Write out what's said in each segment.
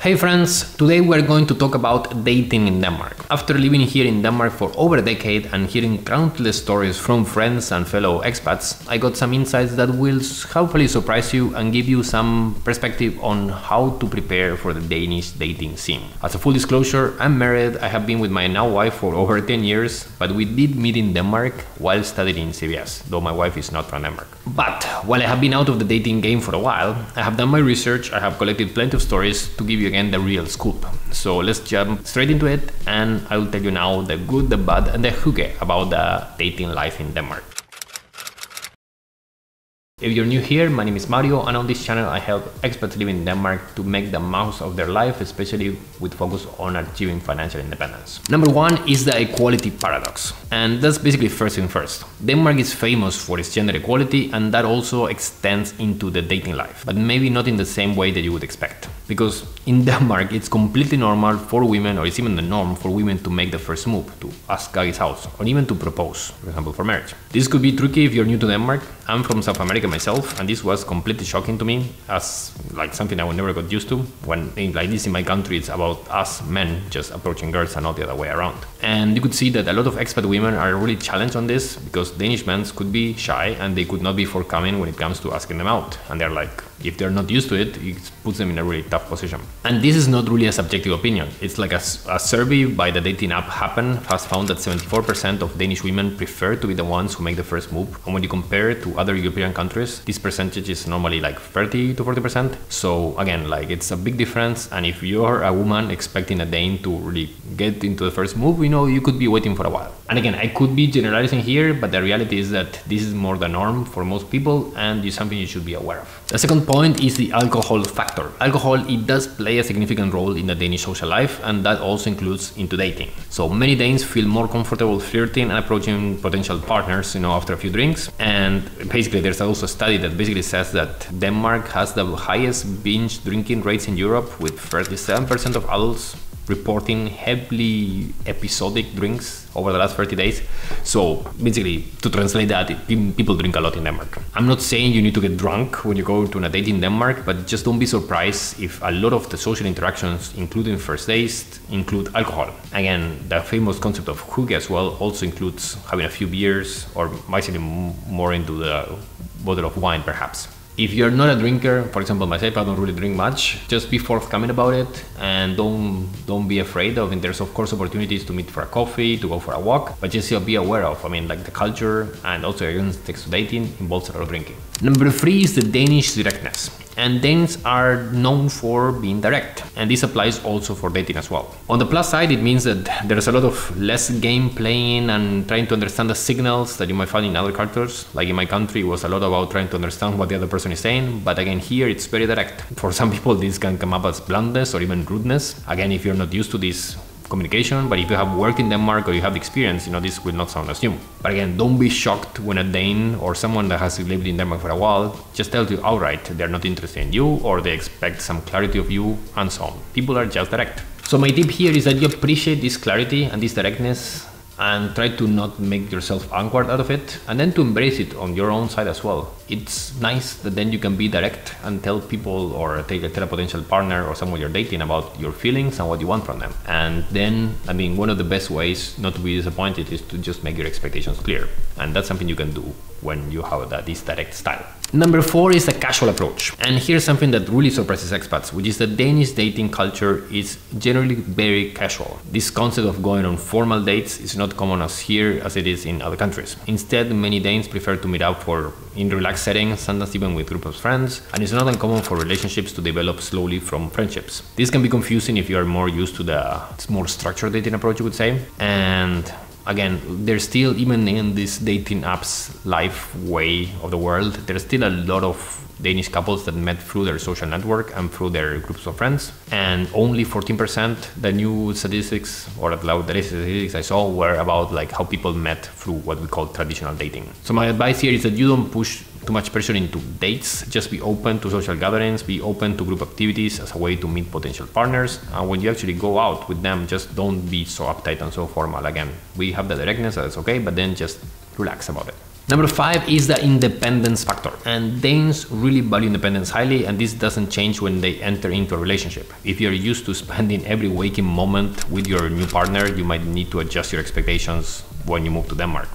Hey friends, today we're going to talk about dating in Denmark. After living here in Denmark for over a decade and hearing countless stories from friends and fellow expats, I got some insights that will hopefully surprise you and give you some perspective on how to prepare for the Danish dating scene. As a full disclosure, I'm married. I have been with my now wife for over 10 years, but we did meet in Denmark while studying in CBS, though my wife is not from Denmark. But while I have been out of the dating game for a while, I have done my research, I have collected plenty of stories to give you again the real scoop. So let's jump straight into it, and I will tell you now the good, the bad, and the hygge about the dating life in Denmark. If you're new here, my name is Mario, and on this channel I help expats living in Denmark to make the most of their life, especially with focus on achieving financial independence. Number one is the equality paradox, and that's basically first thing first. Denmark is famous for its gender equality, and that also extends into the dating life, but maybe not in the same way that you would expect. Because in Denmark, it's completely normal for women, or it's even the norm for women to make the first move, to ask guys out, or even to propose, for example, for marriage. This could be tricky if you're new to Denmark. I'm from South America myself, and this was completely shocking to me, as like something I would never got used to. When like this in my country, it's about us men just approaching girls and not the other way around. And you could see that a lot of expat women are really challenged on this, because Danish men could be shy and they could not be forthcoming when it comes to asking them out. And they're like, if they're not used to it, it puts them in a really tough position. And this is not really a subjective opinion. It's like a survey by the dating app Happen has found that 74% of Danish women prefer to be the ones who make the first move. And when you compare it to other European countries, this percentage is normally like 30 to 40%. So again, like it's a big difference. And if you're a woman expecting a Dane to really get into the first move, you could be waiting for a while. And again, I could be generalizing here, but the reality is that this is more the norm for most people, and it's something you should be aware of. The second point is the alcohol factor. Alcohol, it does play a significant role in the Danish social life, and that also includes into dating. So many Danes feel more comfortable flirting and approaching potential partners, after a few drinks. And basically, there's also a study that basically says that Denmark has the highest binge drinking rates in Europe, with 37% of adults reporting heavily episodic drinks over the last 30 days. So basically, to translate that, people drink a lot in Denmark. I'm not saying you need to get drunk when you go to a date in Denmark, but just don't be surprised if a lot of the social interactions, including first dates, include alcohol. Again, the famous concept of hygge as well also includes having a few beers, or basically more into the bottle of wine perhaps. If you're not a drinker, for example myself, I don't really drink much, just be forthcoming about it, and don't be afraid of it. There's of course opportunities to meet for a coffee, to go for a walk, but just be aware of, the culture and also your context to dating involves a lot of drinking. Number three is the Danish directness. And Danes are known for being direct, and this applies also for dating as well. On the plus side, it means that there's a lot of less game playing and trying to understand the signals that you might find in other cultures. Like in my country, it was a lot about trying to understand what the other person is saying, but again here it's very direct. For some people this can come up as bluntness or even rudeness. Again, if you're not used to this communication, but if you have worked in Denmark or you have the experience, this will not sound as new. But again, don't be shocked when a Dane or someone that has lived in Denmark for a while just tells you outright they're not interested in you, or they expect some clarity of you, and so on. People are just direct. So my tip here is that you appreciate this clarity and this directness, and try to not make yourself awkward out of it, and then to embrace it on your own side as well. It's nice that then you can be direct and tell people, or tell a potential partner or someone you're dating about your feelings and what you want from them. And then, one of the best ways not to be disappointed is to just make your expectations clear. And that's something you can do when you have this direct style. Number four is the casual approach. And here's something that really surprises expats, which is that Danish dating culture is generally very casual. This concept of going on formal dates is not common as here as it is in other countries. Instead, many Danes prefer to meet up in relaxed settings, sometimes even with groups of friends, and it's not uncommon for relationships to develop slowly from friendships. This can be confusing if you are more used to the more structured dating approach, you would say. And again, there's still, even in this dating apps life way of the world, there's still a lot of Danish couples that met through their social network and through their groups of friends. And only 14%, the new statistics, or the latest statistics I saw, were about how people met through what we call traditional dating. So my advice here is that you don't push too much pressure into dates. Just be open to social gatherings, be open to group activities as a way to meet potential partners. And when you actually go out with them, just don't be so uptight and so formal. Again, we have the directness, that's okay, but then just relax about it. Number 5 is the independence factor. And Danes really value independence highly, and this doesn't change when they enter into a relationship. If you're used to spending every waking moment with your new partner, you might need to adjust your expectations when you move to Denmark.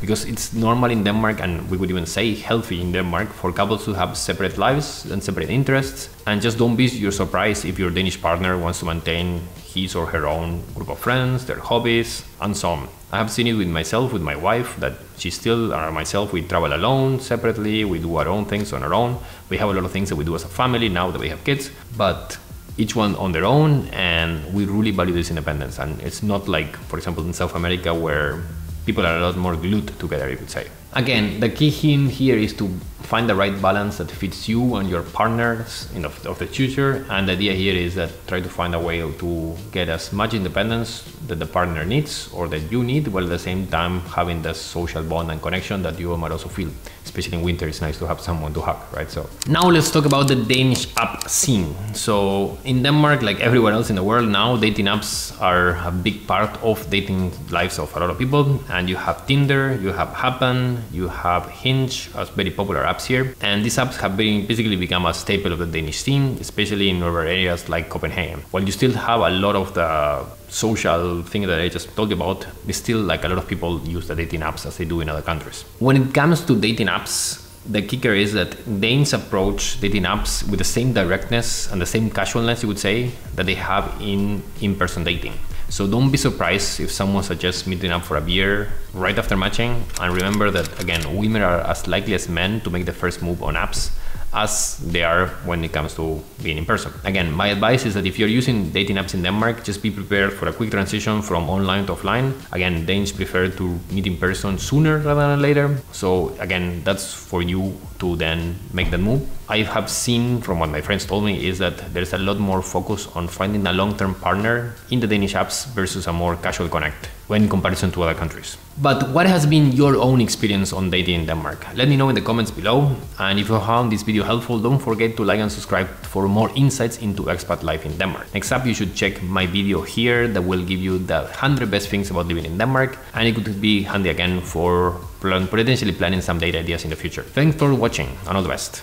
Because it's normal in Denmark, and we would even say healthy in Denmark, for couples to have separate lives and separate interests. And just don't be surprised if your Danish partner wants to maintain his or her own group of friends, their hobbies, and so on. I have seen it with myself, with my wife, that she still, or myself, we travel alone, separately, we do our own things on our own. We have a lot of things that we do as a family now that we have kids, but each one on their own, and we really value this independence. And it's not like, for example, in South America, where people are a lot more glued together, you could say. Again, the key theme here is to find the right balance that fits you and your partners of the future. And the idea here is that try to find a way to get as much independence that the partner needs or that you need, while at the same time having the social bond and connection that you might also feel. Especially in winter, it's nice to have someone to hug, right? So now let's talk about the Danish app scene. So in Denmark, like everywhere else in the world now, dating apps are a big part of dating lives of a lot of people. And you have Tinder, you have Happen, you have Hinge as very popular apps here. And these apps have basically become a staple of the Danish scene, especially in urban areas like Copenhagen. While you still have a lot of the social thing that I just told you about, there's still like a lot of people use the dating apps as they do in other countries. When it comes to dating apps, the kicker is that Danes approach dating apps with the same directness and the same casualness, you would say, that they have in-person dating. So don't be surprised if someone suggests meeting up for a beer right after matching. And remember that, again, women are as likely as men to make the first move on apps as they are when it comes to being in person. Again, my advice is that if you're using dating apps in Denmark, just be prepared for a quick transition from online to offline. Again, Danes prefer to meet in person sooner rather than later. So again, that's for you to then make that move. I have seen from what my friends told me is that there's a lot more focus on finding a long-term partner in the Danish apps versus a more casual connect when in comparison to other countries. But what has been your own experience on dating in Denmark? Let me know in the comments below. And if you found this video helpful, don't forget to like and subscribe for more insights into expat life in Denmark. Next up, you should check my video here that will give you the 100 best things about living in Denmark. And it could be handy again for potentially planning some date ideas in the future. Thanks for watching and all the best.